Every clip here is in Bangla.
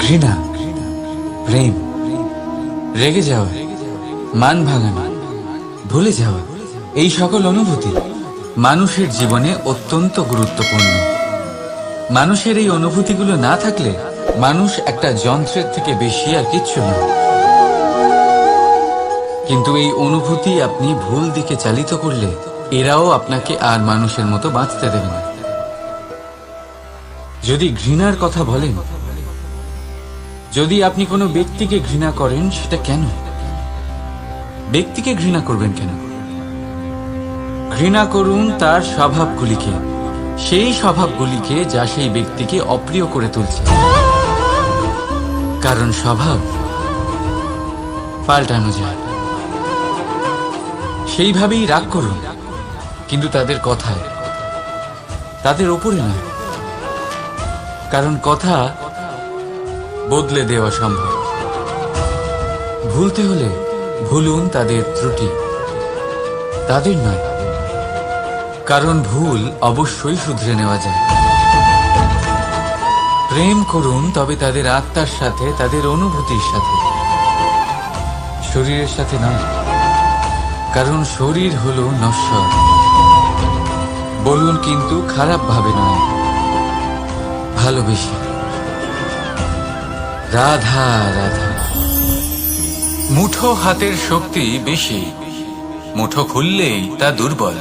ঘৃণা, প্রেম, রেগে যাওয়া, মান ভাঙানো, ভুলে যাওয়া, এই সকল অনুভূতি মানুষের জীবনে অত্যন্ত গুরুত্বপূর্ণ। মানুষের এই অনুভূতিগুলো না থাকলে মানুষ একটা যন্ত্রের থেকে বেশি আর কিচ্ছু না। কিন্তু এই অনুভূতি আপনি ভুল দিকে চালিত করলে এরাও আপনাকে আর মানুষের মতো বাঁচতে দেবে না। যদি ঘৃণার কথা বলেন, যদি আপনি কোনো ব্যক্তিকে ঘৃণা করেন, সেটা কেন? ব্যক্তিকে ঘৃণা করবেন কেন? ঘৃণা করুন তার স্বভাবগুলিকে, সেই স্বভাবগুলিকে যা সেই ব্যক্তিকে অপ্রিয় করে তুলছে। কারণ স্বভাব পাল্টানো যায়। সেইভাবেই রাগ করুন, কিন্তু তাদের কথায়, তাদের ওপরে নয়। কারণ কথা বদলে দেওয়া সম্ভব। ভুলতে হলে ভুলুন তাদের ত্রুটি, তাদের নয়। কারণ ভুল অবশ্যই শুধরে নেওয়া যায়। প্রেম করুন তবে তাদের আত্মার সাথে, তাদের অনুভূতির সাথে, শরীরের সাথে নয়। কারণ শরীর হলো নশ্বর। বলুন কিন্তু খারাপ ভাবে নয়, ভালোবেসে। রাধা রাধা। মুঠো হাতের শক্তি বেশি, মুঠো খুললেই তা দুর্বল।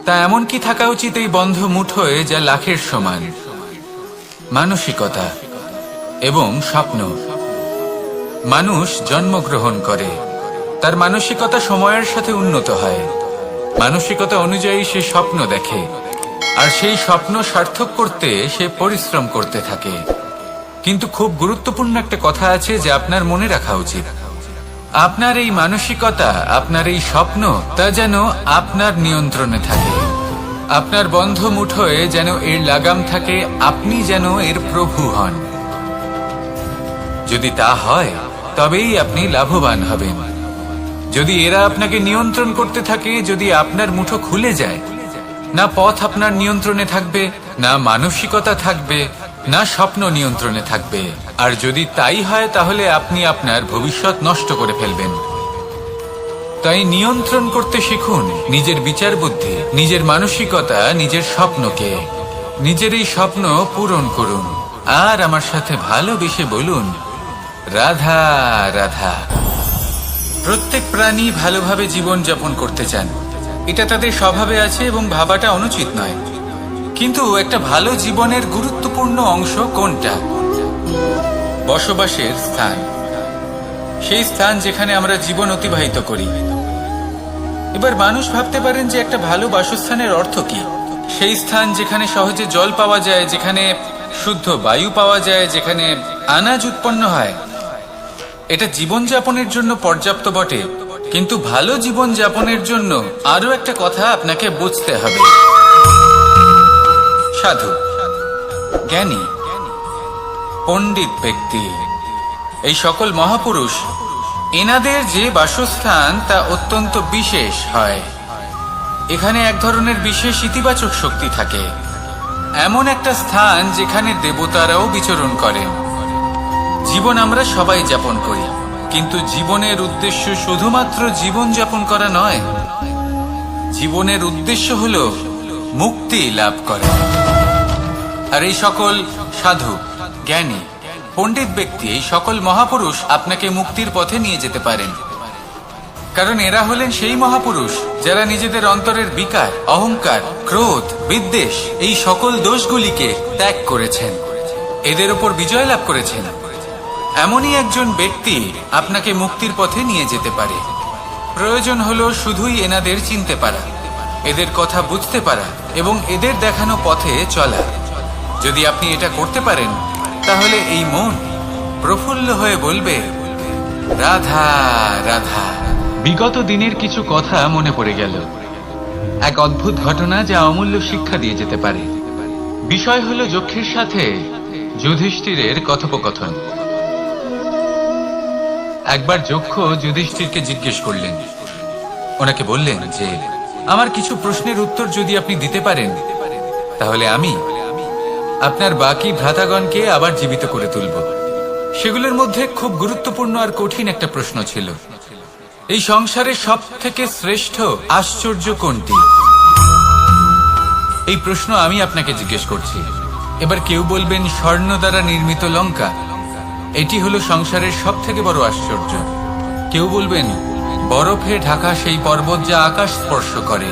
তা এমন কি থাকা উচিত এই বন্ধ মুঠোয় যা লাখের সমান? মানসিকতা এবং স্বপ্ন। মানুষ জন্মগ্রহণ করে, তার মানসিকতা সময়ের সাথে উন্নত হয়। মানসিকতা অনুযায়ী সে স্বপ্ন দেখে, আর সেই স্বপ্ন সার্থক করতে সে পরিশ্রম করতে থাকে। কিন্তু খুব গুরুত্বপূর্ণ একটা কথা আছে যা আপনার মনে রাখা উচিত। আপনার এই মানসিকতা, আপনার এই স্বপ্ন, তা যেন আপনার নিয়ন্ত্রণে থাকে। আপনার বন্ধ মুঠোয় যেন এর লাগাম থাকে, আপনি যেন এর প্রভু হন। যদি তা হয় তবেই আপনি লাভবান হবেন। যদি এরা আপনাকে নিয়ন্ত্রণ করতে থাকে, যদি আপনার মুঠো খুলে যায়, না পথ আপনার নিয়ন্ত্রণে থাকবে, না মানসিকতা থাকবে, না স্বপ্ন নিয়ন্ত্রণে থাকবে। আর যদি তাই হয় তাহলে আপনি আপনার ভবিষ্যৎ নষ্ট করে ফেলবেন। তাই নিয়ন্ত্রণ করতে শিখুন নিজের বিচার বুদ্ধি, নিজের মানসিকতা, নিজের স্বপ্নকে। নিজের এই স্বপ্ন পূরণ করুন আর আমার সাথে ভালোবেসে বলুন, রাধা রাধা। প্রত্যেক প্রাণী ভালোভাবে জীবন যাপন করতে চান, এটা তাদের স্বভাবে আছে এবং ভাবাটা অনুচিত নয়। কিন্তু একটা ভালো জীবনের গুরুত্বপূর্ণ অংশ কোনটা? বসবাসের স্থান। সেই স্থান যেখানে আমরা জীবন অতিবাহিত করি। এবার মানুষ ভাবতে পারেন যে একটা ভালো বাসস্থানের অর্থ কি? সেই স্থান যেখানে সহজে জল পাওয়া যায়, যেখানে শুদ্ধ বায়ু পাওয়া যায়, যেখানে আনাজ উৎপন্ন হয়। এটা জীবনযাপনের জন্য পর্যাপ্ত বটে, কিন্তু ভালো জীবন যাপনের জন্য আরো একটা কথা আপনাকে বুঝতে হবে। সাধু, জ্ঞানী, পণ্ডিত ব্যক্তি, এই সকল মহাপুরুষ, এনাদের যে বাসস্থান তা অত্যন্ত বিশেষ হয়। এখানে এক ধরনের বিশেষ ইতিবাচক শক্তি থাকে। এমন একটা স্থান যেখানে দেবতারাও বিচরণ করেন। জীবন আমরা সবাই যাপন করি, কিন্তু জীবনের উদ্দেশ্য শুধুমাত্র জীবন যাপন করা নয়। জীবনের উদ্দেশ্য হল মুক্তি লাভ করা। আর এই সকল সাধু, জ্ঞানী, পণ্ডিত ব্যক্তি, এই সকল মহাপুরুষ আপনাকে মুক্তির পথে নিয়ে যেতে পারেন। কারণ এরা হলেন সেই মহাপুরুষ যারা নিজেদের অন্তরের বিকার, অহংকার, ক্রোধ, বিদ্বেষ, এই সকল দোষগুলিকে ত্যাগ করেছেন, এদের উপর বিজয় লাভ করেছেন। এমনই একজন ব্যক্তি আপনাকে মুক্তির পথে নিয়ে যেতে পারে। প্রয়োজন হলো শুধুই এনাদের চিনতে পারা, এদের কথা বুঝতে পারা এবং এদের দেখানো পথে চলা। যদি আপনি এটা করতে পারেন, তাহলে এই মন প্রফুল্ল হয়ে বলবে, রাধা রাধা। বিগত দিনের কিছু কথা মনে পড়ে গেল। এক অদ্ভুত ঘটনা যা অমূল্য শিক্ষা দিয়ে যেতে পারে। বিষয় হলো যক্ষের সাথে যুধিষ্ঠিরের কথোপকথন। একবার যক্ষ যুধিষ্ঠিরকে জিজ্ঞেস করলেন, ওনাকে বললেন যে আমার কিছু প্রশ্নের উত্তর যদি আপনি দিতে পারেন তাহলে আমি আপনার বাকি ভ্রাতাগণকে আবার জীবিত করে তুলব। সেগুলোর মধ্যে খুব গুরুত্বপূর্ণ আর কঠিন একটা প্রশ্ন ছিল, এই সংসারে সব থেকে শ্রেষ্ঠ আশ্চর্য কোনটি? এই প্রশ্ন আমি আপনাকে জিজ্ঞেস করছি। এবার কেউ বলবেন স্বর্ণ দ্বারা নির্মিত লঙ্কা, এটি হলো সংসারের সব থেকে বড় আশ্চর্য। কেউ বলবেন বরফে ঢাকা সেই পর্বত যা আকাশ স্পর্শ করে।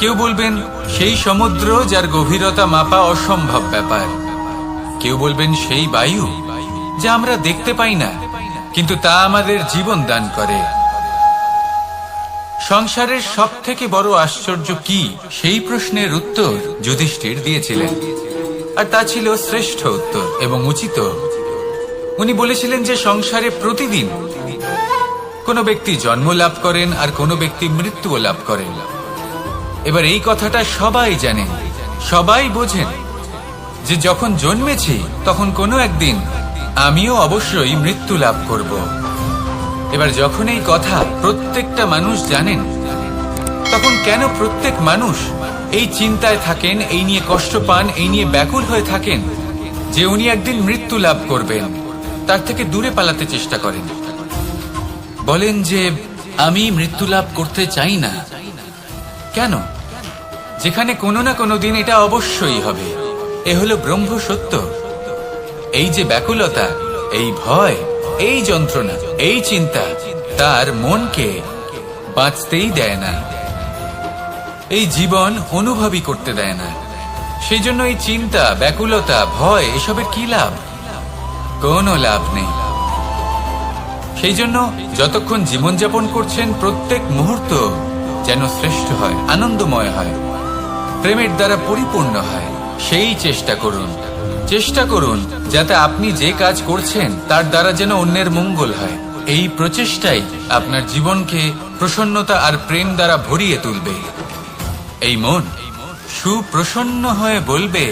কেউ বলবেন সেই সমুদ্র যার গভীরতা মাপা অসম্ভব ব্যাপার। কেউ বলবেন সেই বায়ু যা আমরা দেখতে পাই না, কিন্তু তা আমাদের জীবন দান করে। সংসারের সব থেকে বড় আশ্চর্য কি, সেই প্রশ্নের উত্তর যুধিষ্ঠির দিয়েছিলেন, আর তা ছিল শ্রেষ্ঠ উত্তর এবং উচিত। উনি বলেছিলেন যে সংসারে প্রতিদিন কোনো ব্যক্তি জন্ম লাভ করেন আর কোনো ব্যক্তি মৃত্যুও লাভ করেন। এবার এই কথাটা সবাই জানেন, সবাই বোঝেন যে যখন জন্মেছি তখন কোনো একদিন আমিও অবশ্যই মৃত্যু লাভ করব। এবার যখন এই কথা প্রত্যেকটা মানুষ জানেন, তখন কেন প্রত্যেক মানুষ এই চিন্তায় থাকেন, এই নিয়ে কষ্ট পান, এই নিয়ে ব্যাকুল হয়ে থাকেন যে উনি একদিন মৃত্যু লাভ করবেন, তার থেকে দূরে পালাতে চেষ্টা করেন? বলেন যে আমি মৃত্যু লাভ করতে চাই না। কেন? যেখানে কোনো না কোনো দিন এটা অবশ্যই হবে। এ হলো ব্রহ্ম সত্য। এই যে ব্যাকুলতা, এই ভয়, এই যন্ত্রণা, এই চিন্তা তার মনকে বাঁচতেই দেয় না, এই জীবন অনুভবই করতে দেয় না। সেই জন্য এই চিন্তা, ব্যাকুলতা, ভয় এসবের কি লাভ? কোনো লাভ নেই। সেই জন্য যতক্ষণ জীবনযাপন করছেন প্রত্যেক মুহূর্ত যেন শ্রেষ্ঠ হয়, আনন্দময় হয়, প্রেমের দ্বারা পরিপূর্ণ হয়, সেই চেষ্টা করুন। চেষ্টা করুন যাতে আপনি যে কাজ করছেন তার দ্বারা যেন অন্যের মঙ্গল হয়। এই প্রচেষ্টাই আপনার জীবনকে প্রসন্নতা আর প্রেম দ্বারা ভরিয়ে তুলবে। এই মন সুপ্রসন্ন হয়ে বলবে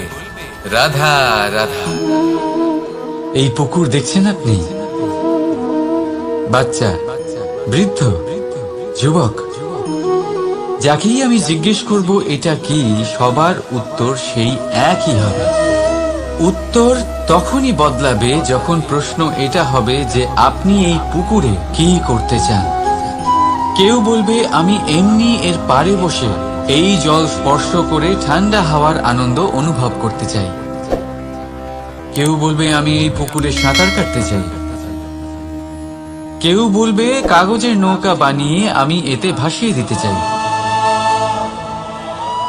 রাধা রাধা। এই পুকুর দেখছেন আপনি? বাচ্চা, বৃদ্ধ, যুবক, যাকেই আমি জিজ্ঞেস করব এটা কি, সবার উত্তর সেই একই হবে। উত্তর তখনই বদলাবে যখন প্রশ্ন এটা হবে যে আপনি এই পুকুরে কি করতে চান। কেউ বলবে আমি এমনি এর পাড়ে বসে এই জল স্পর্শ করে ঠান্ডা হাওয়ার আনন্দ অনুভব করতে চাই। কেউ বলবে আমি এই পুকুরে সাঁতার কাটতে চাই। কেউ বলবে কাগজের নৌকা বানিয়ে আমি এতে ভাসিয়ে দিতে চাই।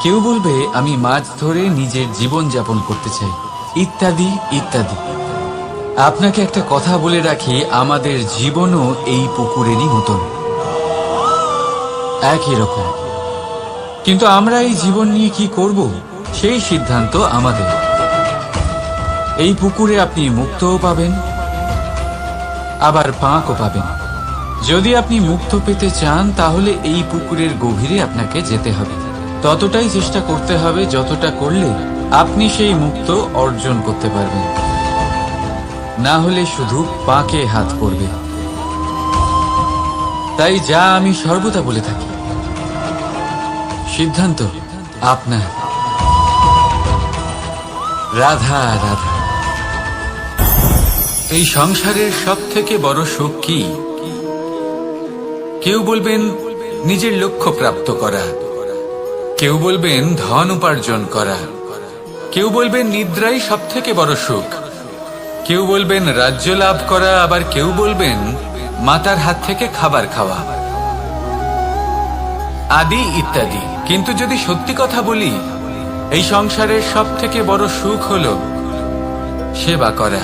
কেউ বলবে আমি মাছ ধরে নিজের জীবন যাপন করতে চাই, ইত্যাদি ইত্যাদি। আপনাকে একটা কথা বলে রাখি, আমাদের জীবনও এই পুকুরেরই মতন, একই রকম। কিন্তু আমরা এই জীবন নিয়ে কি করব সেই সিদ্ধান্ত আমাদের। এই পুকুরে আপনি মুক্তও পাবেন, আবার পাঁকও পাবেন। যদি আপনি মুক্ত পেতে চান তাহলে এই পুকুরের গভীরে আপনাকে যেতে হবে, ততটাই চেষ্টা করতে হবে যতটা করলে আপনি সেই মুক্ত অর্জন করতে পারবেন। না হলে শুধু পাকে হাত পড়বে। তাই যা আমি সর্বদা বলে থাকি, সিদ্ধান্ত আপনার। রাধা রাধা। এই সংসারের সব থেকে বড় সুখ কি? কেউ বলবেন নিজের লক্ষ্য প্রাপ্ত করা, কেউ বলবেন ধন উপার্জন করা, কেউ বলবেন নিদ্রাই সব থেকে বড় সুখ, কেউ বলবেন রাজ্য লাভ করা, আবার কেউ বলবেন মাতার হাত থেকে খাবার খাওয়া, আদি ইত্যাদি। কিন্তু যদি সত্যি কথা বলি, এই সংসারের সব থেকে বড় সুখ হলো সেবা করা।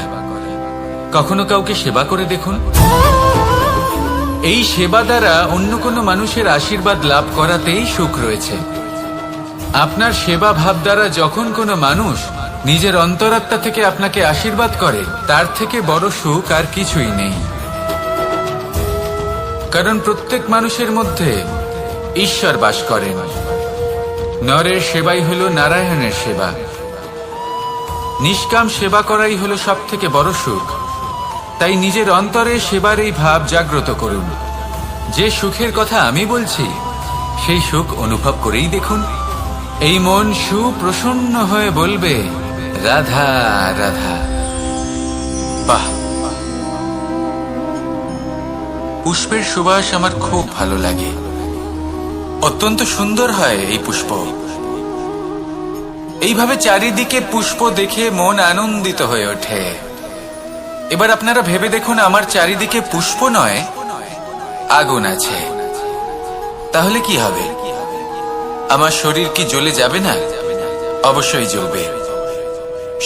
কখনো কাউকে সেবা করে দেখুন। এই সেবা দ্বারা অন্য কোনো মানুষের আশীর্বাদ লাভ করাতেই সুখ রয়েছে। আপনার সেবা ভাব দ্বারা যখন কোনো মানুষ নিজের অন্তরাত্মা থেকে আপনাকে আশীর্বাদ করে, তার থেকে বড় সুখ আর কিছুই নেই। কারণ প্রত্যেক মানুষের মধ্যে ঈশ্বর বাস করেন। নরের সেবাই হলো নারায়ণের সেবা। নিষ্কাম সেবা করাই হলো সব থেকে বড় সুখ। তাই নিজের অন্তরে সেবার এই ভাব জাগ্রত করুন। যে সুখের কথা আমি বলছি সেই সুখ অনুভব করেই দেখুন। এই মন সুপ্রসন্ন হয়ে বলবে রাধা রাধা। বাহ, পুষ্পের সুবাস আমার খুব ভালো লাগে। অত্যন্ত সুন্দর হয় এই পুষ্প। এইভাবে চারিদিকে পুষ্প দেখে মন আনন্দিত হয়ে ওঠে। এবার আপনারা ভেবে দেখুন, আমার চারিদিকে পুষ্প নয়, আগুন আছে। তাহলে কি হবে? আমার শরীর কি জ্বলে যাবে না? অবশ্যই জ্বলবে।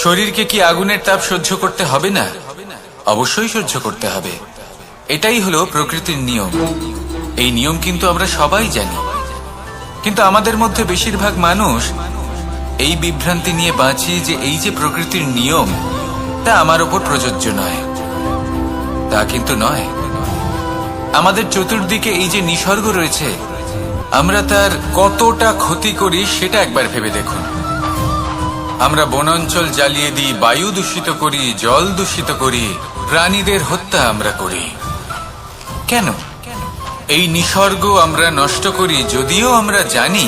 শরীরকে কি আগুনের তাপ সহ্য করতে হবে না? অবশ্যই সহ্য করতে হবে। এটাই হলো প্রকৃতির নিয়ম। এই নিয়ম কিন্তু আমরা সবাই জানি, কিন্তু আমাদের মধ্যে বেশিরভাগ মানুষ এই বিভ্রান্তি নিয়ে বাঁচি যে এই যে প্রকৃতির নিয়ম, তা আমার ওপর প্রযোজ্য নয়। তা কিন্তু নয়। আমাদের চতুর্দিকে এই যে নিসর্গ রয়েছে, আমরা তার কতটা ক্ষতি করি সেটা একবার ভেবে দেখুন। আমরা বনাঞ্চল জ্বালিয়ে দিই, বায়ু দূষিত করি, জল দূষিত করি, প্রাণীদের হত্যা আমরা করি। কেন? এই নিসর্গ আমরা নষ্ট করি, যদিও আমরা জানি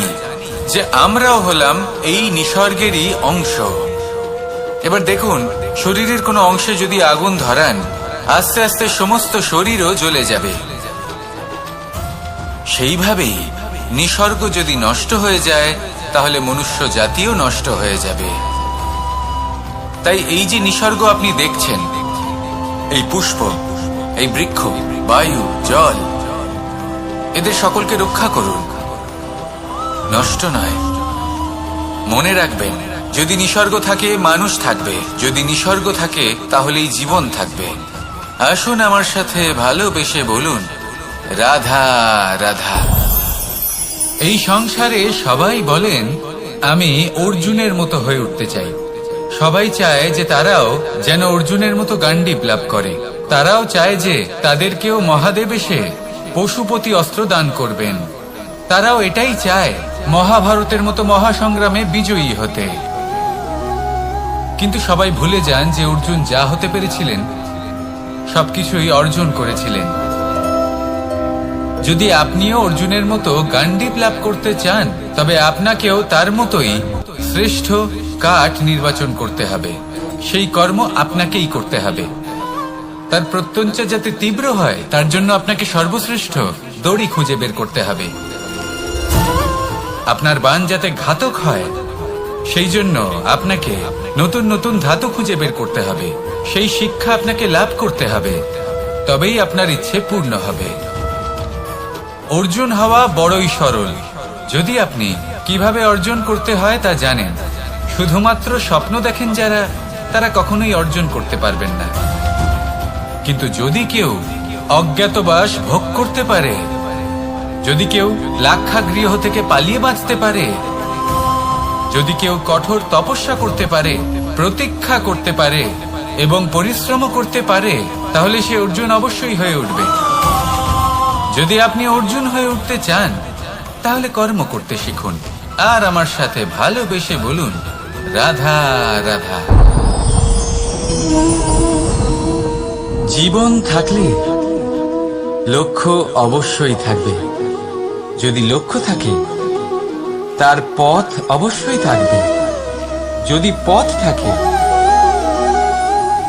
যে আমরাও হলাম এই নিসর্গেরই অংশ। এবার দেখুন, শরীরের কোনো অংশে যদি আগুন ধরান, আস্তে আস্তে সমস্ত শরীরও জ্বলে যাবে। সেইভাবেই নিসর্গ যদি নষ্ট হয়ে যায়, তাহলে মনুষ্য জাতিও নষ্ট হয়ে যাবে। তাই এই যে নিসর্গ আপনি দেখছেন, এই পুষ্প, এই বৃক্ষ, বায়ু, জল, এদের সকলকে রক্ষা করুন, নষ্ট নয়। মনে রাখবেন, যদি নিসর্গ থাকে মানুষ থাকবে, যদি নিসর্গ থাকে তাহলেই জীবন থাকবে। আসুন আমার সাথে ভালোবেসে বলুন, রাধা রাধা। এই সংসারে সবাই বলেন, আমি অর্জুনের মতো হয়ে উঠতে চাই। সবাই চায় যে তারাও যেন অর্জুনের মতো গান্ডীব লাভ করে। তারাও চায় যে তাদেরকেও মহাদেব এসে পশুপতি অস্ত্র দান করবেন। তারাও এটাই চায় মহাভারতের মতো মহাসংগ্রামে বিজয়ী হতে। কিন্তু সবাই ভুলে যান যে অর্জুন যা হতে পেরেছিলেন সবকিছুই অর্জন করেছিলেন। যদি আপনিও অর্জুনের মতো গান্ডীব লাভ করতে চান, তবে আপনাকেও তার মতোই শ্রেষ্ঠ কাঠ নির্বাচন করতে হবে। সেই কর্ম আপনাকেই করতে হবে। তার প্রত্যঞ্চা যাতে তীব্র হয়, তার জন্য আপনাকে সর্বশ্রেষ্ঠ দড়ি খুঁজে বের করতে হবে। আপনার বাণ যাতে ঘাতক হয়, সেই জন্য আপনাকে নতুন নতুন ধাতু খুঁজে বের করতে হবে। সেই শিক্ষা আপনাকে লাভ করতে হবে, তবেই আপনার ইচ্ছে পূর্ণ হবে। অর্জুন হওয়া বড়ই সরল, যদি আপনি কিভাবে অর্জন করতে হয় তা জানেন। শুধুমাত্র স্বপ্ন দেখেন যারা, তারা কখনোই অর্জন করতে পারবেন না। কিন্তু যদি কেউ অজ্ঞাতবাস ভোগ করতে পারে, যদি কেউ লাক্ষাগৃহ থেকে পালিয়ে বাঁচতে পারে, যদি কেউ কঠোর তপস্যা করতে পারে, প্রতীক্ষা করতে পারে এবং পরিশ্রম করতে পারে, তাহলে সে অর্জুন অবশ্যই হয়ে উঠবে। যদি আপনি অর্জুন হয়ে উঠতে চান, তাহলে কর্ম করতে শিখুন আর আমার সাথে ভালোবেসে বলুন, রাধা রাধা। জীবন থাকলে লক্ষ্য অবশ্যই থাকবে। যদি লক্ষ্য থাকে, তার পথ অবশ্যই থাকবে। যদি পথ থাকে,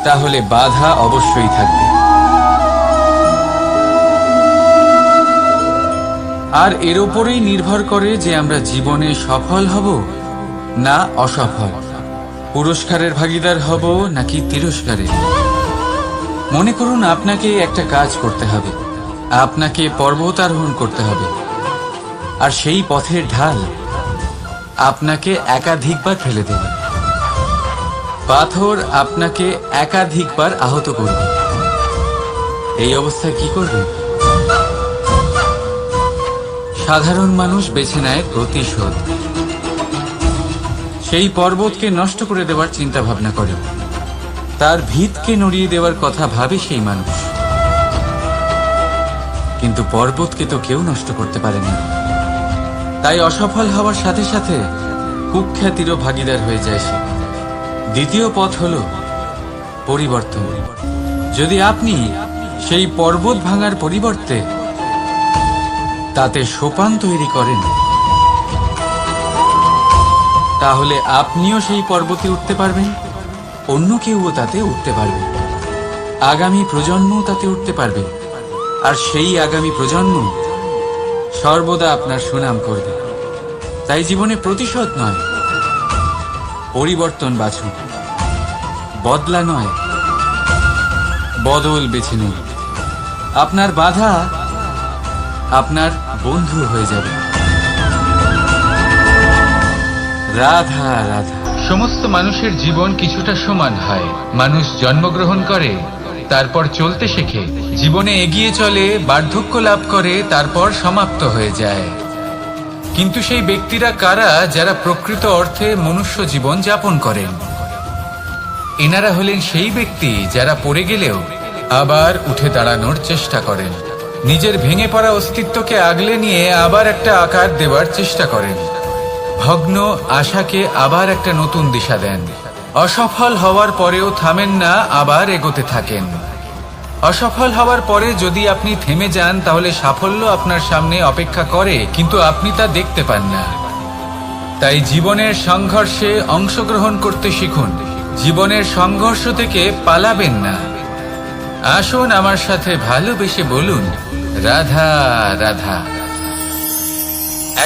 তাহলে বাধা অবশ্যই থাকবে। আর এর উপরেই নির্ভর করে যে আমরা জীবনে সফল হব না অসফল, পুরস্কারের ভাগীদার হব নাকি তিরস্কারের। মনে করুন, আপনাকে একটা কাজ করতে হবে, আপনাকে পর্বত আরোহণ করতে হবে, আর সেই পথের ঢাল আপনাকে একাধিকবার ফেলে দেবে। পাথর আপনাকে একাধিকবার আহত করবে। এই অবস্থায় কি করবে? সাধারণ মানুষ বেছে নেয় প্রতিশোধ। সেই পর্বতকে নষ্ট করে দেওয়ার চিন্তা ভাবনা করে, তার ভিতকে নড়িয়ে দেওয়ার কথা ভাবে সেই মানুষ। কিন্তু পর্বতকে তো কেউ নষ্ট করতে পারে না। তাই অসফল হওয়ার সাথে সাথে কুখ্যাতিরও ভাগীদার হয়ে যায় সে। দ্বিতীয় পথ হলো পরিবর্তন। যদি আপনি সেই পর্বত ভাঙার পরিবর্তে তাতে সোপান তৈরি করেন, তাহলে আপনিও সেই পর্বতে উঠতে পারবেন অন্য কেউও তাতে উঠতে পারবে, আগামী প্রজন্মও তাতে উঠতে পারবে, আর সেই আগামী প্রজন্ম সর্বদা আপনার সুনাম করবে। তাই জীবনে প্রতিশোধ নয়, পরিবর্তন বাছুন। বদলা নয়, বদল বেছে নিন। আপনার বাধা আপনার বন্ধু হয়ে যাবে। রাধা রাধা। সমস্ত মানুষের জীবন কিছুটা সমান হয়। মানুষ জন্মগ্রহণ করে, তারপর চলতে শেখে, জীবনে এগিয়ে চলে, বার্ধক্য লাভ করে, তারপর সমাপ্ত হয়ে যায়। কিন্তু সেই ব্যক্তিরা কারা যারা প্রকৃত অর্থে মনুষ্য জীবন যাপন করেন? এনারা হলেন সেই ব্যক্তি যারা পড়ে গেলেও আবার উঠে দাঁড়ানোর চেষ্টা করেন, নিজের ভেঙে পড়া অস্তিত্বকে আগলে নিয়ে আবার একটা আকার দেওয়ার চেষ্টা করেন, ভগ্ন আশাকে আবার একটা নতুন দিশা দেন। অসফল হওয়ার পরেও থামেন না, আবার এগোতে থাকেন। অসফল হওয়ার পরে যদি আপনি থেমে যান তাহলে সাফল্য আপনার সামনে অপেক্ষা করে, কিন্তু আপনি তা দেখতে পান না। তাই জীবনের সংঘর্ষে অংশগ্রহণ করতে শিখুন। জীবনের সংঘর্ষ থেকে পালাবেন না। আসুন আমার সাথে ভালোবেসে বলুন, রাধা রাধা।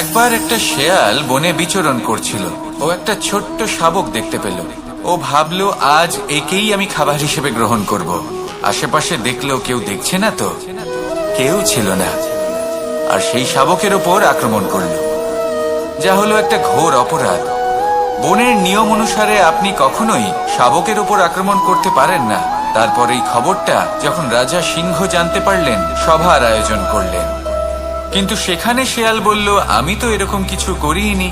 একবার একটা শেয়াল বনে বিচরণ করছিল। ও একটা ছোট্ট শাবক দেখতে পেল। ও ভাবলো, আজ একেই আমি খাবার হিসেবে গ্রহণ করব। আশেপাশে দেখলো কেউ দেখছে না, তো কেউ ছিল না, আর সেই শাবকের ওপর আক্রমণ করলো, যা হলো একটা ঘোর অপরাধ। বনের নিয়ম অনুসারে আপনি কখনোই শাবকের উপর আক্রমণ করতে পারেন না। তারপর এই খবরটা যখন রাজা সিংহ জানতে পারলেন, সভার আয়োজন করলেন। কিন্তু সেখানে শেয়াল বলল, আমি তো এরকম কিছু করিনি।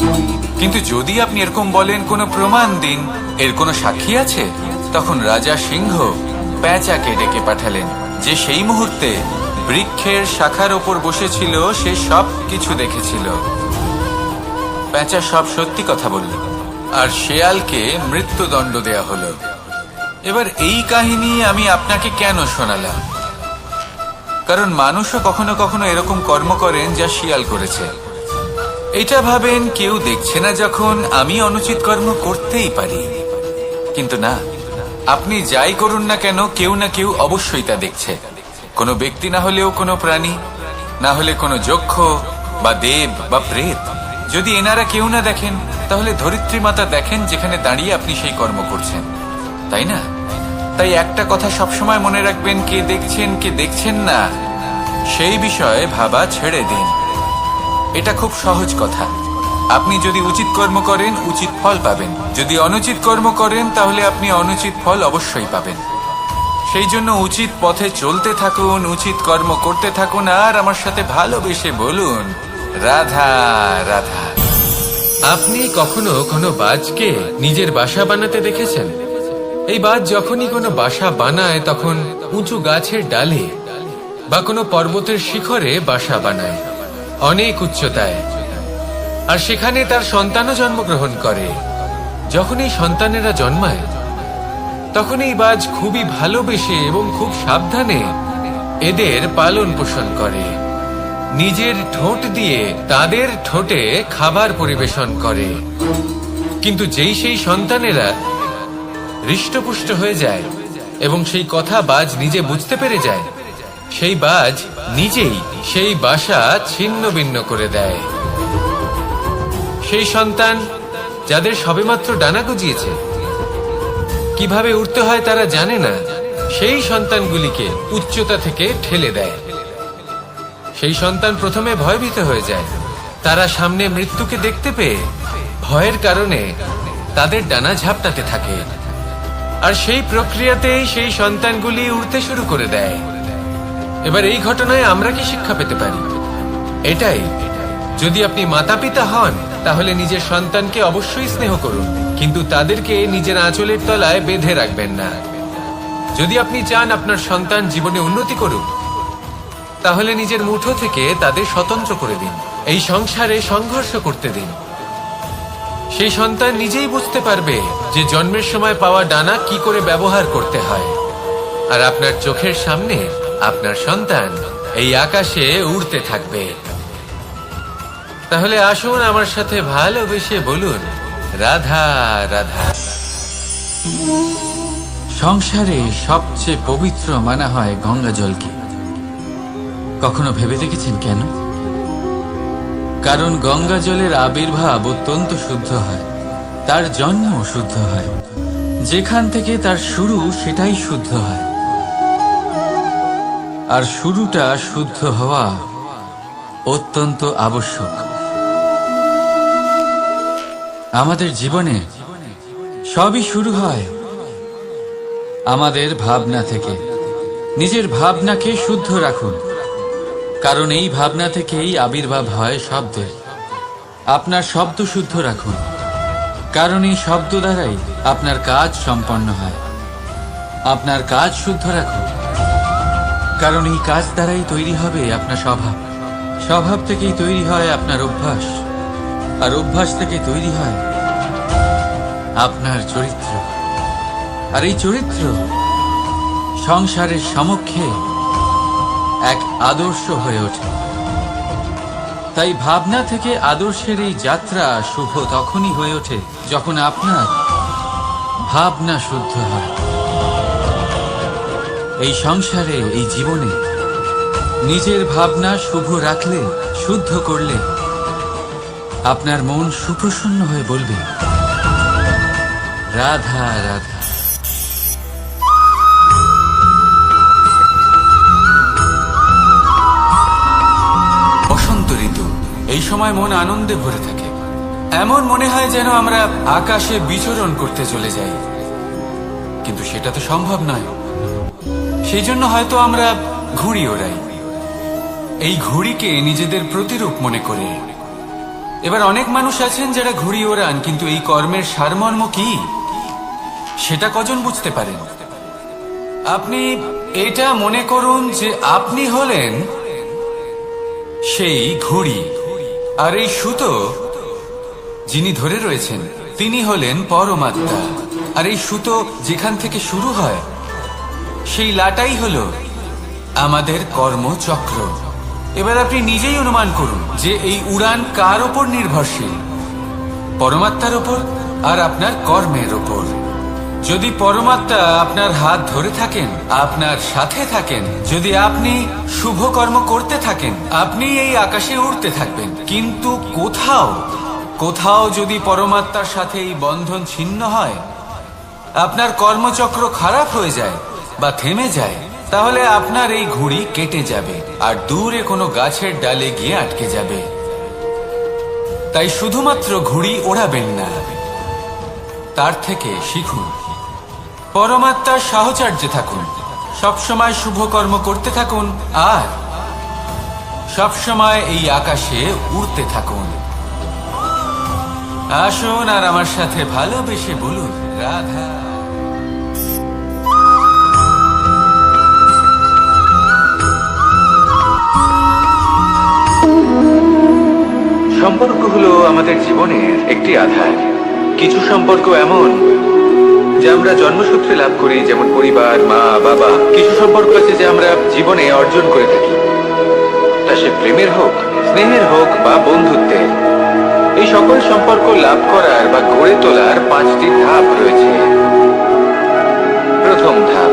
কিন্তু যদি আপনি এরকম বলেন, কোনো প্রমাণ দিন, এর কোনো সাক্ষী আছে? তখন রাজা সিংহ পেঁচাকে ডেকে পাঠালেন, যে সেই মুহূর্তে বৃক্ষের শাখার ওপর বসেছিল, সে সব কিছু দেখেছিল। পেঁচা সব সত্যি কথা বলল, আর শেয়ালকে মৃত্যুদণ্ড দেয়া হলো। এবার এই কাহিনী আমি আপনাকে কেন শোনালাম? কারণ মানুষও কখনো কখনো এরকম কর্ম করেন যা শিয়াল করেছে। এটা ভাবেন কেউ দেখছে না, যখন আমি অনুচিত কর্ম করতেই পারি। কিন্তু না, আপনি যাই করুন না কেন, কেউ না কেউ অবশ্যই তা দেখছে। কোনো ব্যক্তি না হলেও কোনো প্রাণী, না হলে কোনো যক্ষ বা দেব বা প্রেত। যদি এনারা কেউ না দেখেন, তাহলে ধরিত্রী মাতা দেখেন, যেখানে দাঁড়িয়ে আপনি সেই কর্ম করছেন, তাই না? তাই একটা কথা সবসময় মনে রাখবেন, কে দেখছেন কে দেখছেন না সেই বিষয়ে ভাবা ছেড়ে দিন। এটা খুব সহজ কথা। আপনি যদি উচিত কর্ম করেন, উচিত ফল পাবেন। যদি অনুচিত কর্ম করেন, তাহলে আপনি অনুচিত ফল অবশ্যই পাবেন। সেই জন্য উচিত পথে চলতে থাকুন, উচিত কর্ম করতে থাকুন, আর আমার সাথে ভালোবেসে বলুন, রাধা রাধা। আপনি কখনো কোনো বাজকে নিজের বাসা বানাতে দেখেছেন? এই বাজ যখনই কোনো বাসা বানায়, তখন উঁচু গাছের ডালে বা কোনো পর্বতের শিখরে বাসা বানায়, অনেক উচ্চতায়। আর সেখানে তার সন্তানও জন্মগ্রহণ করে। যখন এই সন্তানেরা জন্মায়, তখন এই বাজ খুবই ভালোবেসে এবং খুব সাবধানে এদের পালন পোষণ করে। নিজের ঠোঁট দিয়ে তাদের ঠোঁটে খাবার পরিবেশন করে। কিন্তু যেই সেই সন্তানেরা হৃষ্টপুষ্ট হয়ে যায় এবং সেই কথা বাজ নিজে বুঝতে পেরে যায়, সেই বাজ নিজেই সেই বাসা ছিন্ন ভিন্ন করে দেয়। সেই সন্তান যাদের সবেমাত্র ডানা গজিয়েছে, কিভাবে উঠতে হয় তারা জানে না, সেই সন্তানগুলিকে উচ্চতা থেকে ঠেলে দেয়। সেই সন্তান প্রথমে ভয়ভীত হয়ে যায়। তারা সামনে মৃত্যুকে দেখতে পেয়ে ভয়ের কারণে তাদের ডানা ঝাপটাতে থাকে, আর সেই প্রক্রিয়াতেই সেই সন্তানগুলি উড়তে শুরু করে দেয়। এবার এই ঘটনায় আমরা কি শিক্ষা পেতে পারি? এটাই, যদি আপনি মাতা পিতা হন, তাহলে নিজের সন্তানকে অবশ্যই স্নেহ করুন, কিন্তু তাদেরকে নিজের আঁচলের তলায় বেঁধে রাখবেন না। যদি আপনি চান আপনার সন্তান জীবনে উন্নতি করুক, তাহলে নিজের মুঠো থেকে তাদের স্বতন্ত্র করে দিন। এই সংসারে সংঘর্ষ করতে দিন। সেই সন্তান নিজেই বুঝতে পারবে যে জন্মের সময় পাওয়া ডানা কি করে ব্যবহার করতে হয়। আর আপনার চোখের সামনে আপনার সন্তান এই আকাশে উড়তে থাকবে। তাহলে আসুন আমার সাথে ভালোবেসে বলুন, রাধা রাধা। সংসারে সবচেয়ে পবিত্র মানা হয় গঙ্গা জলকে। কখনো ভেবে দেখেছেন কেন? কারণ গঙ্গা জলের আবির্ভাব অত্যন্ত শুদ্ধ হয়, তার জন্ম শুদ্ধ হয়, যেখান থেকে তার শুরু সেটাই শুদ্ধ হয়। আর শুরুটা শুদ্ধ হওয়া অত্যন্ত আবশ্যক। আমাদের জীবনে সবই শুরু হয় আমাদের ভাবনা থেকে। নিজের ভাবনাকে শুদ্ধ রাখুন, কারণ এই ভাবনা থেকেই আবির্ভাব হয় শব্দের। আপনার শব্দ শুদ্ধ রাখুন, কারণ এই শব্দ দ্বারাই আপনার কাজ সম্পন্ন হয়। আপনার কাজ শুদ্ধ রাখুন, কারণ এই কাজ দ্বারাই তৈরি হবে আপনার স্বভাব। স্বভাব থেকেই তৈরি হয় আপনার অভ্যাস, আর অভ্যাস থেকে তৈরি হয় আপনার চরিত্র। আর এই চরিত্র সংসারের সমক্ষে এক আদর্শ হয়ে ওঠে। তাই ভাবনা থেকে আদর্শের এই যাত্রা শুভ তখনই হয়ে ওঠে যখন আপনার ভাবনা শুদ্ধ হয়। এই সংসারে, এই জীবনে নিজের ভাবনা শুভ রাখলে, শুদ্ধ করলে আপনার মন সুপ্রসন্ন হয়ে বলবে, রাধা রাধা। বসন্ত ঋতু, এই সময় মন আনন্দে ভরে থাকে। এমন মনে হয় যেন আমরা আকাশে বিচরণ করতে চলে যাই, কিন্তু সেটা তো সম্ভব নয়। সেই জন্য হয়তো আমরা ঘুড়ি ওড়াই, এই ঘুড়িকে নিজেদের প্রতিরূপ মনে করে। এবার অনেক মানুষ আছেন যারা ঘুড়ি ওড়ান, কিন্তু এই কর্মের সারমর্ম কি সেটা কজন বুঝতে পারেন? আপনি এটা মনে করুন যে আপনি হলেন সেই ঘুড়ি, আর এই সুতো যিনি ধরে রয়েছেন তিনি হলেন পরমাত্মা। আর এই সুতো যেখান থেকে শুরু হয় সেই লাটাই হলো আমাদের কর্মচক্র। এবার আপনি নিজেই অনুমান করুন যে এই উড়ান কার ওপর নির্ভরশীল? পরমাত্মার ওপর আর আপনার কর্মের ওপর। যদি পরমাত্মা আপনার হাত ধরে থাকেন, আপনার সাথে থাকেন, যদি আপনি শুভ কর্ম করতে থাকেন, আপনি এই আকাশে উড়তে থাকবেন। কিন্তু কোথাও যদি পরমাত্মার সাথে এই বন্ধন ছিন্ন হয়, আপনার কর্মচক্র খারাপ হয়ে যায় বা থেমে যায়, তাহলে আপনার এই ঘুড়ি কেটে যাবে আর দূরে কোনো গাছের ডালে গিয়ে আটকে যাবে। তাই শুধুমাত্র ঘুড়ি ওড়াবেন না, তার থেকে শিখুন, পরমাত্মার সাহচর্যে থাকুন, সবসময় শুভ কর্ম করতে থাকুন, আর সবসময় এই আকাশে উড়তে থাকুন। আসুন আর আমার সাথে ভালোবেসে বলুন, রাধা। সম্পর্ক হলো আমাদের জীবনের একটি আধার। কিছু সম্পর্ক এমন যে আমরা জন্মসূত্রে লাভ করি, যেমন পরিবার, মা, বাবা। কিছু সম্পর্ক আছে যে আমরা জীবনে অর্জন করে থাকি, তা সে প্রেমের হোক, স্নেহের হোক বা বন্ধুত্বের। এই সকল সম্পর্ক লাভ করার বা গড়ে তোলার 5টি ধাপ রয়েছে। প্রথম ধাপ,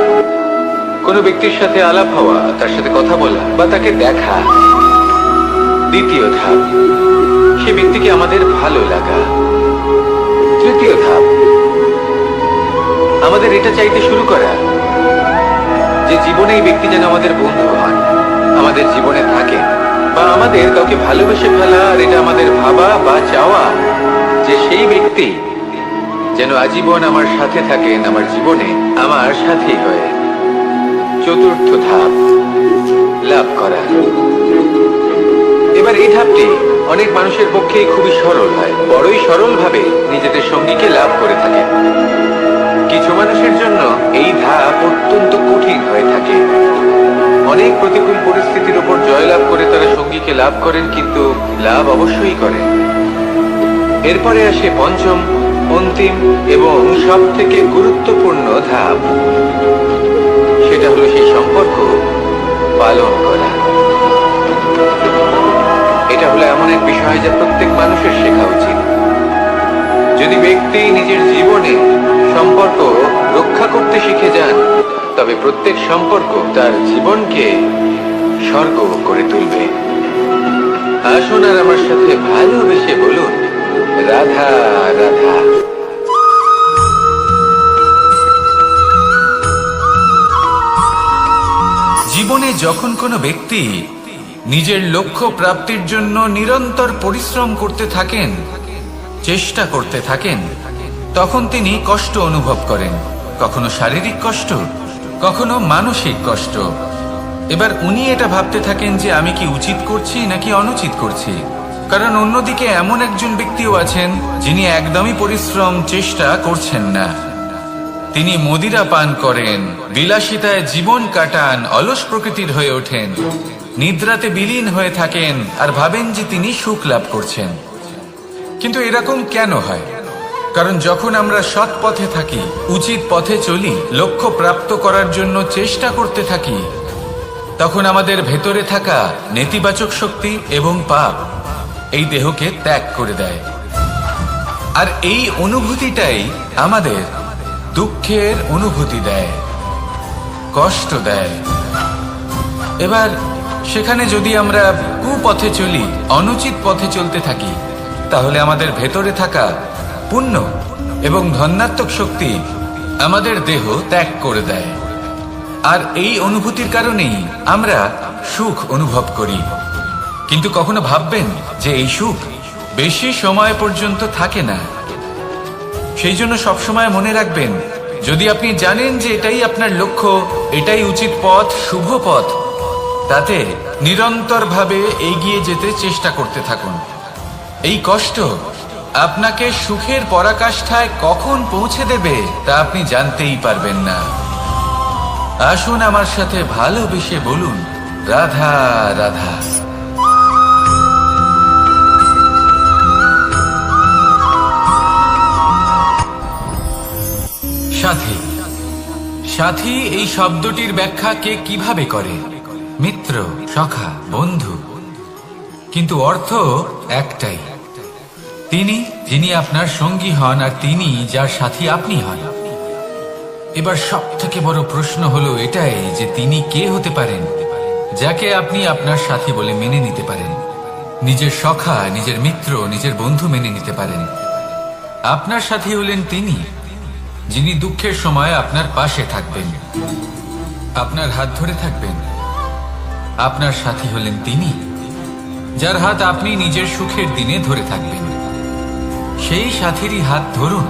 কোনো ব্যক্তির সাথে আলাপ হওয়া, তার সাথে কথা বলা বা তাকে দেখা। দ্বিতীয় ধাপ, সে ব্যক্তিকে আমাদের ভালো লাগা। তৃতীয় ধাপ, আমাদের এটা চাইতে শুরু করা যে জীবনে এই ব্যক্তি যেন আমাদের বন্ধু হন, আমাদের জীবনে থাকেন, বা আমাদের কাউকে ভালোবেসে ফেলা। আর এটা আমাদের ভাবা বা চাওয়া যে সেই ব্যক্তি যেন আজীবন আমার সাথে থাকেন, আমার জীবনে আমার সাথী হয়ে। চতুর্থ ধাপ, লাভ করা। এবার এই ধাপটি অনেক মানুষের পক্ষেই খুবই সরল হয়, বড়ই সরলভাবে নিজেদের সঙ্গীকে লাভ করে থাকে। কিছু মানুষের জন্য এই ধাপ অত্যন্ত কঠিন হয়ে থাকে। অনেক প্রতিকূল পরিস্থিতির উপর জয়লাভ করে তারা সঙ্গীকে লাভ করেন, কিন্তু লাভ অবশ্যই করেন। এরপরে আসে পঞ্চম, অন্তিম এবং সব থেকে গুরুত্বপূর্ণ ধাপ। সেটা হলো সেই সম্পর্ক পালন করা। এটা হলো এমন এক বিষয় যা প্রত্যেক মানুষের শেখা উচিত। যদি ব্যক্তি নিজের জীবনে সম্পর্ক রক্ষা করতে শিখে যান, তবে প্রত্যেক সম্পর্ক তার জীবনকে স্বর্গ করে তুলবে। আসুন আর আমার সাথে ভালোবেসে বলুন, রাধা রাধা। জীবনে যখন কোনো ব্যক্তি নিজের লক্ষ্য প্রাপ্তির জন্য নিরন্তর পরিশ্রম করতে থাকেন, চেষ্টা করতে থাকেন, তখন তিনি কষ্ট অনুভব করেন, কখনো শারীরিক কষ্ট, কখনো মানসিক কষ্ট। এবার উনি এটা ভাবতে থাকেন যে আমি কি উচিত করছি নাকি অনুচিত করছি। কারণ অন্যদিকে এমন একজন ব্যক্তিও আছেন যিনি একদমই পরিশ্রম চেষ্টা করছেন না। তিনি মদিরা পান করেন, বিলাসিতায় জীবন কাটান, অলস প্রকৃতির হয়ে ওঠেন, নিদ্রাতে বিলীন হয়ে থাকেন আর ভাবেন যে তিনি সুখ লাভ করছেন। কিন্তু এরকম কেন হয়? কারণ যখন আমরা সৎ পথে থাকি, উচিত পথে চলি, লক্ষ্য প্রাপ্ত করার জন্য চেষ্টা করতে থাকি, তখন আমাদের ভেতরে থাকা নেতিবাচক শক্তি এবং পাপ এই দেহকে ত্যাগ করে দেয়। আর এই অনুভূতিটাই আমাদের দুঃখের অনুভূতি দেয়, কষ্ট দেয়। এবার সেখানে যদি আমরা কুপথে চলি, অনুচিত পথে চলতে থাকি, তাহলে আমাদের ভেতরে থাকা পুণ্য এবং ধনাত্মক শক্তি আমাদের দেহ ত্যাগ করে দেয়। আর এই অনুভূতির কারণেই আমরা সুখ অনুভব করি। কিন্তু কখনো ভাববেন যে এই সুখ বেশি সময় পর্যন্ত থাকে না। সেই জন্য সবসময় মনে রাখবেন, যদি আপনি জানেন যে এটাই আপনার লক্ষ্য, এটাই উচিত পথ, শুভ পথ, তাতে নিরন্তরভাবে এগিয়ে যেতে চেষ্টা করতে থাকুন। এই কষ্ট আপনাকে সুখের পরাকাষ্ঠায় কখন পৌঁছে দেবে তা আপনি জানতেই পারবেন না। আসুন আমার সাথে ভালোবেসে বলুন, রাধা রাধা। সাথী। সাথী এই শব্দটির ব্যাখ্যা কে কিভাবে করে? মিত্র, সখা, বন্ধু। কিন্তু অর্থ একটাই, তিনি যিনি আপনার সঙ্গী হন আর তিনি যার সাথী আপনি হন। এবার সব থেকে বড় প্রশ্ন হলো এটাই যে তিনি কে হতে পারেন যাকে আপনি আপনার সাথী বলে মেনে নিতে পারেন, নিজের সখা, নিজের মিত্র, নিজের বন্ধু মেনে নিতে পারেন। আপনার সাথী হলেন তিনি যিনি দুঃখের সময় আপনার পাশে থাকবেন, আপনার হাত ধরে থাকবেন। আপনার সাথী হলেন তিনি যার হাত আপনি নিজের সুখের দিনে ধরে থাকবেন। সেই সাথীরই হাত ধরুন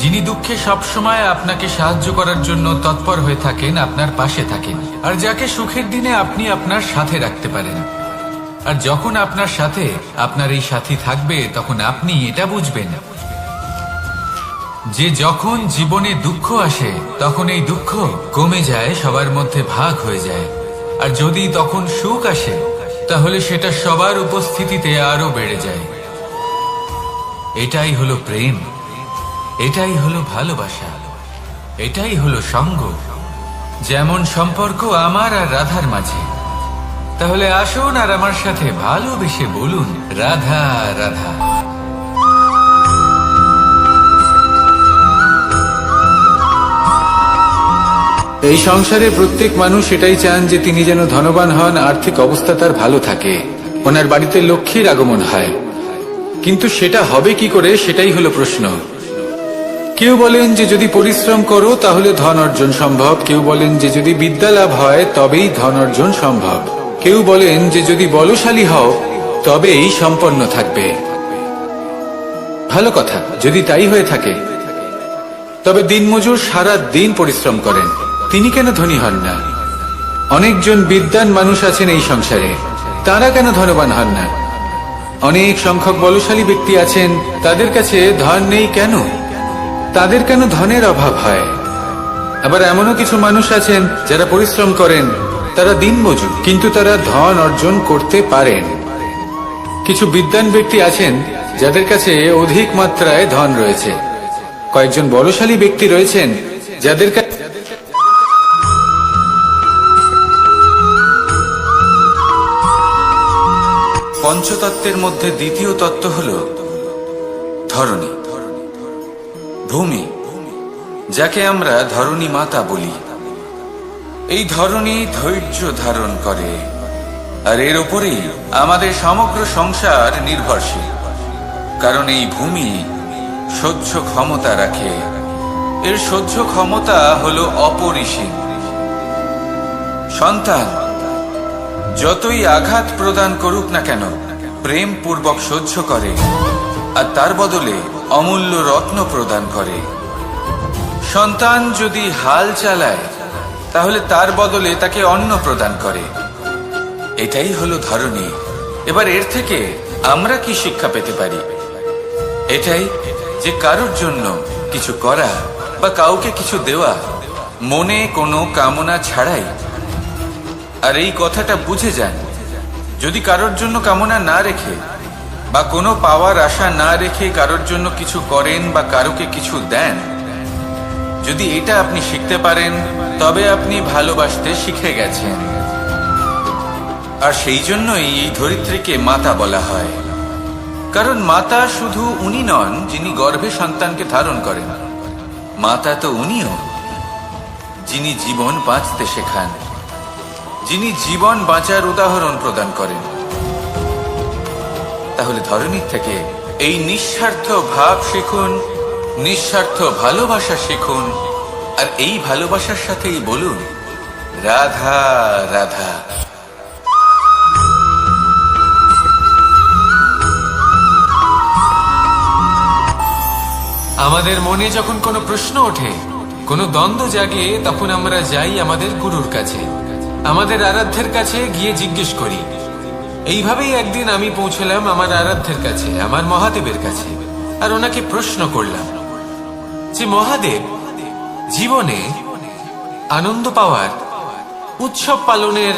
যিনি দুঃখে সবসময় আপনাকে সাহায্য করার জন্য তৎপর হয়ে থাকেন, আপনার পাশে থাকেন, আর যাকে সুখের দিনে আপনি আপনার সাথে রাখতে পারেন। আর যখন আপনার সাথে আপনার এই সাথী থাকবে, তখন আপনি এটা বুঝবেন যে যখন জীবনে দুঃখ আসে, তখন এই দুঃখ কমে যায়, সবার মধ্যে ভাগ হয়ে যায়। আর যদি তখন সুখ আসে, তাহলে সেটা সবার উপস্থিতিতে আরো বেড়ে যায়। এটাই হলো প্রেম, এটাই হলো ভালোবাসা, এটাই হলো সঙ্গ। যেমন সম্পর্ক আমার আর রাধার মাঝে। তাহলে আসুন আর আমার সাথে ভালোবেসে বলুন, রাধা রাধা। এই সংসারে প্রত্যেক মানুষ এটাই চান যে তিনি যেন ধনবান হন, আর্থিক অবস্থা তার ভালো থাকে, ওনার বাড়িতে লক্ষ্মীর আগমন হয়। কিন্তু সেটা হবে কি করে, সেটাই হলো প্রশ্ন। কেউ বলেন যে যদি পরিশ্রম করো তাহলে ধন অর্জন সম্ভব, কেউ বলেন যে যদি বিদ্যা লাভ হয় তবেই ধন অর্জন সম্ভব, কেউ বলেন যে যদি বলশালী হও তবেই সম্পন্ন থাকবে। ভালো কথা, যদি তাই হয়ে থাকে, তবে দিনমজুর সারা দিন পরিশ্রম করেন, তিনি কেন ধনী হন না? অনেকজন বিদ্বান মানুষ আছেন এই সংসারে, তারা কেন ধনবান হন না? অনেক সংখ্যক বলশালী ব্যক্তি আছেন, তাদের কাছে ধন নেই কেন? তাদের কেন ধনের অভাব হয়? আবার এমনও কিছু মানুষ আছেন যারা পরিশ্রম করেন, তারা দিনমজুর, কিন্তু তারা ধন অর্জন করতে পারেন। কিছু বিদ্বান ব্যক্তি আছেন যাদের কাছে অধিক মাত্রায় ধন রয়েছে, কয়েকজন বলশালী ব্যক্তি রয়েছেন যাদের কাছে পঞ্চতত্ত্বের মধ্যে দ্বিতীয় তত্ত্ব হল ধরণী, ভূমি। যাকে আমরা ধরণী মাতা বলি। এই ধরণী ধৈর্য ধারণ করে, আর এর উপরেই আমাদের সমগ্র সংসার নির্ভরশীল। কারণ এই ভূমি সহ্য ক্ষমতা রাখে, এর সহ্য ক্ষমতা হলো অপরিসীম। সন্তান যতই আঘাত প্রদান করুক না কেন, প্রেম পূর্বক সহ্য করে, আর তার বদলে অমূল্য রত্ন প্রদান করে। সন্তান যদি হাল চালায়, তাহলে তার বদলে তাকে অন্ন প্রদান করে। এটাই হলো ধরনী। এবার এর থেকে আমরা কি শিক্ষা পেতে পারি? এটাই যে কারোর জন্য কিছু করা বা কাউকে কিছু দেওয়া মনে কোনো কামনা ছাড়াই। আর এই কথাটা বুঝে যান, যদি কারোর জন্য কামনা না রেখে বা কোনো পাওয়ার আশা না রেখে কারোর জন্য কিছু করেন বা কারোকে কিছু দেন, যদি এটা আপনি শিখতে পারেন, তবে আপনি ভালোবাসতে শিখে গেছেন। আর সেই জন্যই এই ধরিত্রীকে মাতা বলা হয়। কারণ মাতা শুধু উনি নন যিনি গর্ভে সন্তানকে ধারণ করেন, মাতা তো উনিও যিনি জীবন বাঁচতে শেখান, যিনি জীবন বাঁচার উদাহরণ প্রদান করেন। তাহলে ধরণীর থেকে এই নিঃস্বার্থ ভাব শিখুন, নিঃস্বার্থ ভালোবাসা শিখুন, আর এই ভালোবাসার সাথেই বলুন রাধা রাধা। আমাদের মনে যখন কোনো প্রশ্ন ওঠে, কোনো দ্বন্দ্ব জাগে, তখন আমরা যাই আমাদের গুরুর কাছে, আমাদের আরাধ্যের কাছে গিয়ে জিজ্ঞেস করি। এইভাবেই একদিন আমি পৌঁছলাম আমার আরাধ্যের কাছে, আমার মহাদেবের কাছে, আর ওনাকে প্রশ্ন করলাম যে মহাদেব, জীবনে আনন্দ পাওয়ার, উৎসব পালনের,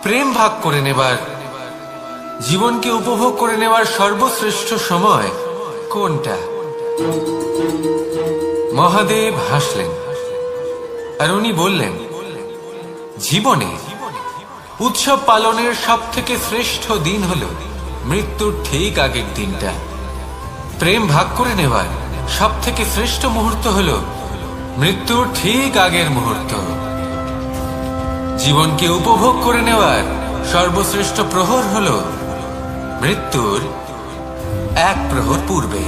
প্রেম ভাগ করে নেবার, জীবনকে উপভোগ করে নেওয়ার সর্বশ্রেষ্ঠ সময় কোনটা? মহাদেব হাসলেন আর উনি বললেন, জীবনে উৎসব পালনের সব থেকে শ্রেষ্ঠ দিন হল মৃত্যুর ঠিক আগের দিনটা। প্রেম ভাগ করে নেওয়ার সব থেকে শ্রেষ্ঠ মুহূর্ত হল মৃত্যুর ঠিক আগের মুহূর্ত। জীবনকে উপভোগ করে নেওয়ার সর্বশ্রেষ্ঠ প্রহর হল মৃত্যুর এক প্রহর পূর্বে।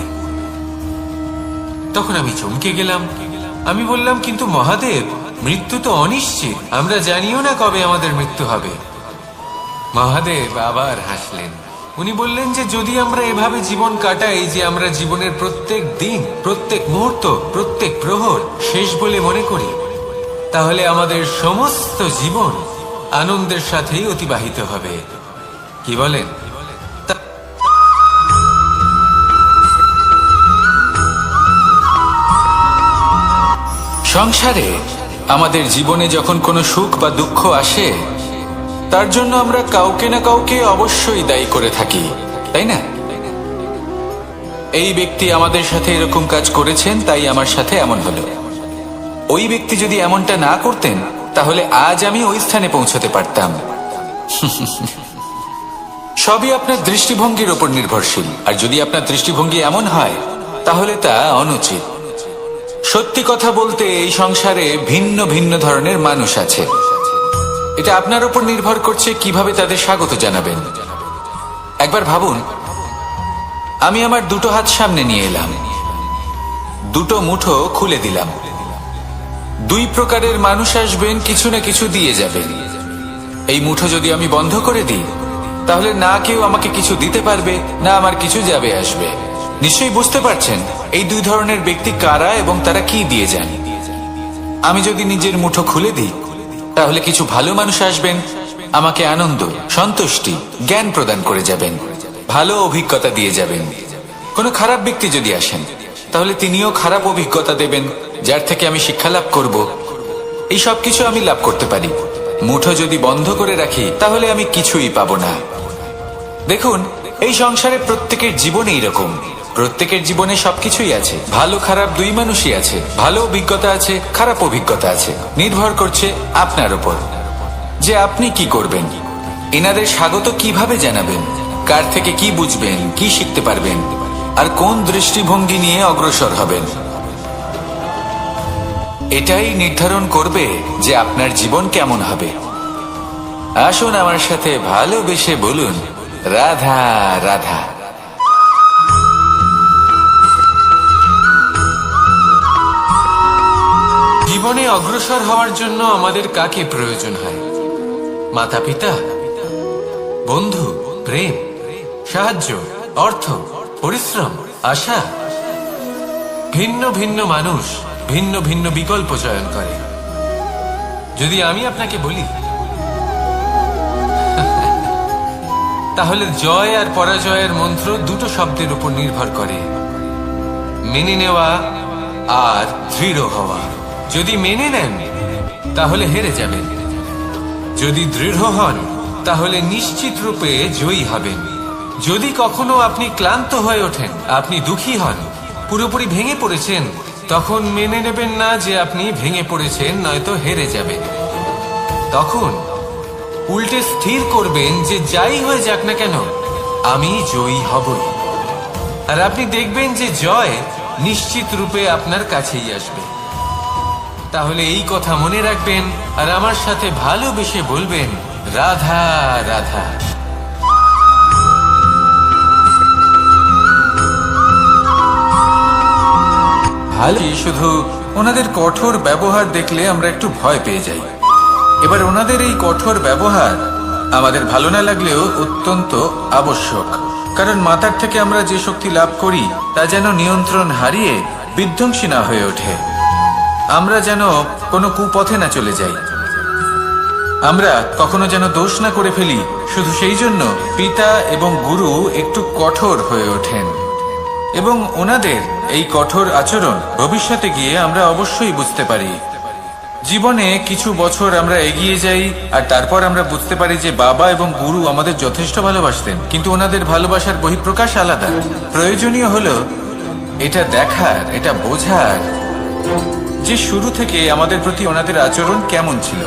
তখন আমি চমকে গেলাম। আমি বললাম, কিন্তু মহাদেব, মৃত্যু তো অনিশ্চিত, আমরা জানিও না কবে আমাদের মৃত্যু হবে। মহাদেব আবার হাসলেন। উনি বললেন যে যদি আমরা এভাবে জীবন কাটাই যে আমরা জীবনের প্রত্যেক দিন, প্রত্যেক মুহূর্ত, প্রত্যেক প্রহর শেষ বলে মনে করি, তাহলে আমাদের সমস্ত জীবন আনন্দের সাথেই অতিবাহিত হবে। কি বলেন? সংসারে আমাদের জীবনে যখন কোনো সুখ বা দুঃখ আসে, তার জন্য আমরা কাউকে না কাউকে অবশ্যই দায়ী করে থাকি, তাই না? এই ব্যক্তি আমাদের সাথে এরকম কাজ করেছেন, তাই আমার সাথে এমন হলো। ওই ব্যক্তি যদি এমনটা না করতেন, তাহলে আজ আমি ওই স্থানে পৌঁছতে পারতাম। সবই আপনার দৃষ্টিভঙ্গির ওপর নির্ভরশীল। আর যদি আপনার দৃষ্টিভঙ্গি এমন হয়, তাহলে তা অনুচিত। সত্যি কথা বলতে, এই সংসারে ভিন্ন ভিন্ন ধরনের মানুষ আছে। এটা আপনার উপর নির্ভর করছে কিভাবে তাদের স্বাগত জানাবেন। একবার ভাবুন, আমি আমার দুটো হাত সামনে নিয়ে এলাম, দুটো মুঠো খুলে দিলাম। দুই প্রকারের মানুষ আসবেন, কিছু না কিছু দিয়ে যাবেন। এই মুঠো যদি আমি বন্ধ করে দিই, তাহলে না কেউ আমাকে কিছু দিতে পারবে, না আমার কিছু যাবে আসবে। নিশ্চয়ই বুঝতে পারছেন এই দুই ধরনের ব্যক্তি কারা এবং তারা কি দিয়ে যান। আমি যদি নিজের মুঠো খুলে দিই, তাহলে কিছু ভালো মানুষ আসবেন, আমাকে আনন্দ, সন্তুষ্টি, জ্ঞান প্রদান করে যাবেন, ভালো অভিজ্ঞতা দিয়ে যাবেন। কোনো খারাপ ব্যক্তি যদি আসেন, তাহলে তিনিও খারাপ অভিজ্ঞতা দেবেন, যার থেকে আমি শিক্ষা লাভ করব। এই সব কিছু আমি লাভ করতে পারি। মুঠো যদি বন্ধ করে রাখি, তাহলে আমি কিছুই পাবো না। দেখুন, এই সংসারে প্রত্যেকের জীবনে এইরকম। প্রত্যেকের জীবনে সবকিছুই আছে, ভালো খারাপ দুই মানুষই আছে। ভালো অভিজ্ঞতা আছে, খারাপ অভিজ্ঞতা আছে। নির্ভর করছে আপনার উপর যে আপনি কি করবেন, এনাদের স্বাগত কিভাবে জানাবেন, কার থেকে কি বুঝবেন, কি শিখতে পারবেন, আর কোন দৃষ্টিভঙ্গি নিয়ে অগ্রসর হবেন। এটাই নির্ধারণ করবে যে আপনার জীবন কেমন হবে। আসুন আমার সাথে ভালোবেসে বলুন, রাধা রাধা। জীবনে অগ্রসর হওয়ার জন্য আমাদের কাকে প্রয়োজন হয়? মাতা পিতা, বন্ধু, প্রেম, সাহায্য, অর্থ, পরিশ্রম, আশা। ভিন্ন ভিন্ন মানুষ ভিন্ন ভিন্ন বিকল্প চয়ন করে। যদি আমি আপনাকে বলি, তাহলে জয় আর পরাজয়ের মন্ত্র দুটো শব্দের উপর নির্ভর করে, মেনে নেওয়া আর দৃঢ় হওয়া। যদি মেনে নেন তাহলে হেরে যাবেন, যদি দৃঢ় হন তাহলে নিশ্চিত রূপে জয়ী হবেন। যদি কখনো আপনি ক্লান্ত হয়ে ওঠেন, আপনি দুঃখী হন, পুরোপুরি ভেঙে পড়েছেন, তখন মেনে নেবেন না যে আপনি ভেঙে পড়েছেন, নয়তো হেরে যাবেন। তখন উল্টে স্থির করবেন যে যাই হয়ে যাক না কেন, আমি জয়ী হবই। আর আপনি দেখবেন যে জয় নিশ্চিত রূপে আপনার কাছেই আসবে। তাহলে এই কথা মনে রাখবেন আর আমার সাথে ভালোবেসে বলবেন, রাধা রাধা। ভালো, শুধু ওনাদের কঠোর ব্যবহার দেখলে আমরা একটু ভয় পেয়ে যাই। এবার ওনাদের এই কঠোর ব্যবহার আমাদের ভালো না লাগলেও অত্যন্ত আবশ্যক, কারণ মাতার থেকে আমরা যে শক্তি লাভ করি তা যেন নিয়ন্ত্রণ হারিয়ে বিধ্বংসী না হয়ে ওঠে। আমরা যেন কোনো কুপথে না চলে যাই, আমরা কখনো যেন দোষ না করে ফেলি। শুধু সেই জন্য পিতা এবং গুরু একটু কঠোর হয়ে ওঠেন, এবং ওনাদের এই কঠোর আচরণ ভবিষ্যতে গিয়ে আমরা অবশ্যই বুঝতে পারি। জীবনে কিছু বছর আমরা এগিয়ে যাই আর তারপর আমরা বুঝতে পারি যে বাবা এবং গুরু আমাদের যথেষ্ট ভালোবাসতেন, কিন্তু ওনাদের ভালোবাসার বহিঃপ্রকাশ আলাদা। প্রয়োজনীয় হলো এটা দেখার, এটা বোঝার যে শুরু থেকে আমাদের প্রতি ওনাদের আচরণ কেমন ছিল।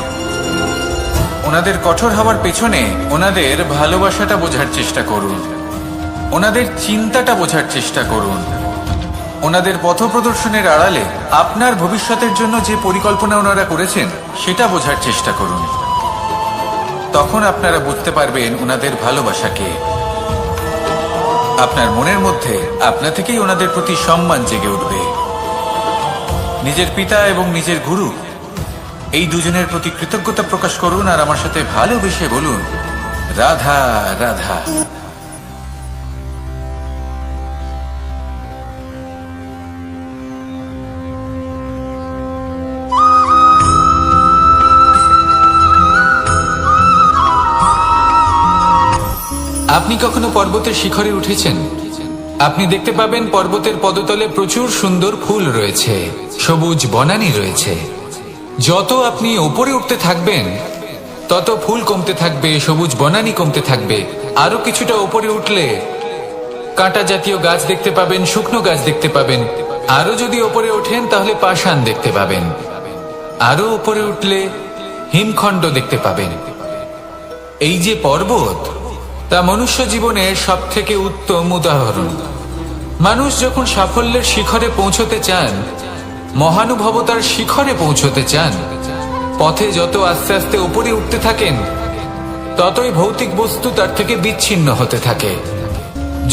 ওনাদের কঠোর হওয়ার পেছনে ওনাদের ভালোবাসাটা বোঝার চেষ্টা করুন, ওনাদের চিন্তাটা বোঝার চেষ্টা করুন, ওনাদের পথপ্রদর্শনের আড়ালে আপনার ভবিষ্যতের জন্য যে পরিকল্পনা ওনারা করেছেন সেটা বোঝার চেষ্টা করুন। তখন আপনারা বুঝতে পারবেন ওনাদের ভালোবাসাকে। আপনার মনের মধ্যে আপনা থেকেই ওনাদের প্রতি সম্মান জেগে উঠবে। নিজের পিতা এবং নিজের গুরু এই দুজনের প্রতি কৃতজ্ঞতা প্রকাশ করুন আর আমার সাথে ভালোবেসে বলুন, রাধা রাধা। আপনি কখনো পর্বতের শিখরে উঠেছেন? আপনি দেখতে পাবেন পর্বতের পদতলে প্রচুর সুন্দর ফুল রয়েছে, সবুজ বনানী রয়েছে। যত আপনি উপরে উঠতে থাকবেন তত ফুল কমতে থাকবে, সবুজ বনানী কমতে থাকবে। আরো কিছুটা উপরে উঠলে কাঁটা জাতীয় গাছ দেখতে পাবেন, শুকনো গাছ দেখতে পাবেন। আরো যদি উপরে ওঠেন তাহলে পাষাণ দেখতে পাবেন। আরো উপরে উঠলে হিমখণ্ড দেখতে পাবেন। এই যে পর্বত, তা মনুষ্য জীবনের সব থেকে উত্তম উদাহরণ। মানুষ যখন সাফল্যের শিখরে পৌঁছতে চান, মহানুভবতার শিখরে পৌঁছতে চান, পথে যত আস্তে আস্তে উপরে উঠতে থাকেন ততই ভৌতিক বস্তু তার থেকে বিচ্ছিন্ন হতে থাকে।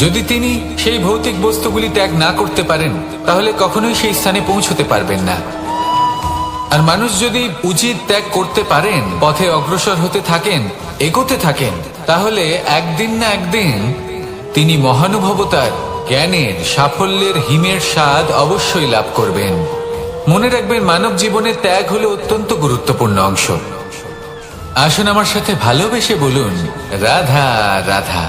যদি তিনি সেই ভৌতিক বস্তুগুলি ত্যাগ না করতে পারেন তাহলে কখনোই সেই স্থানে পৌঁছতে পারবেন না। আর মানুষ যদি উচিত ত্যাগ করতে পারেন, পথে অগ্রসর হতে থাকেন, এগোতে থাকেন, তাহলে একদিন না একদিন তিনি মহানুভবতার, জ্ঞানের, সাফল্যের হিমের স্বাদ অবশ্যই লাভ করবেন। মনে রাখবেন, মানব জীবনে ত্যাগ হলো অত্যন্ত গুরুত্বপূর্ণ অংশ। আসুন আমার সাথে ভালোবেসে বলুন, রাধা রাধা।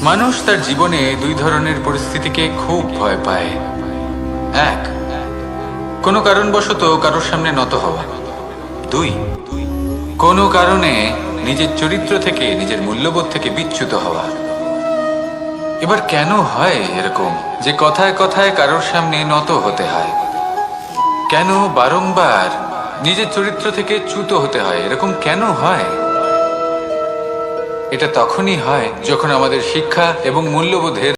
মানুষ তার জীবনে দুই ধরনের পরিস্থিতিকে খুব ভয় পায়। এক, কোনো কারণবশত কারোর সামনে নত হওয়া। দুই, কোনো কারণে নিজের চরিত্র থেকে, নিজের মূল্যবোধ থেকে বিচ্যুত হওয়া। এবার কেন হয় এরকম যে কথায় কথায় কারোর সামনে নত হতে হয়? কেন বারংবার নিজের চরিত্র থেকে চ্যুত হতে হয়? এরকম কেন হয়? এটা তখনই হয় যখন আমাদের শিক্ষা এবং মূল্যবোধের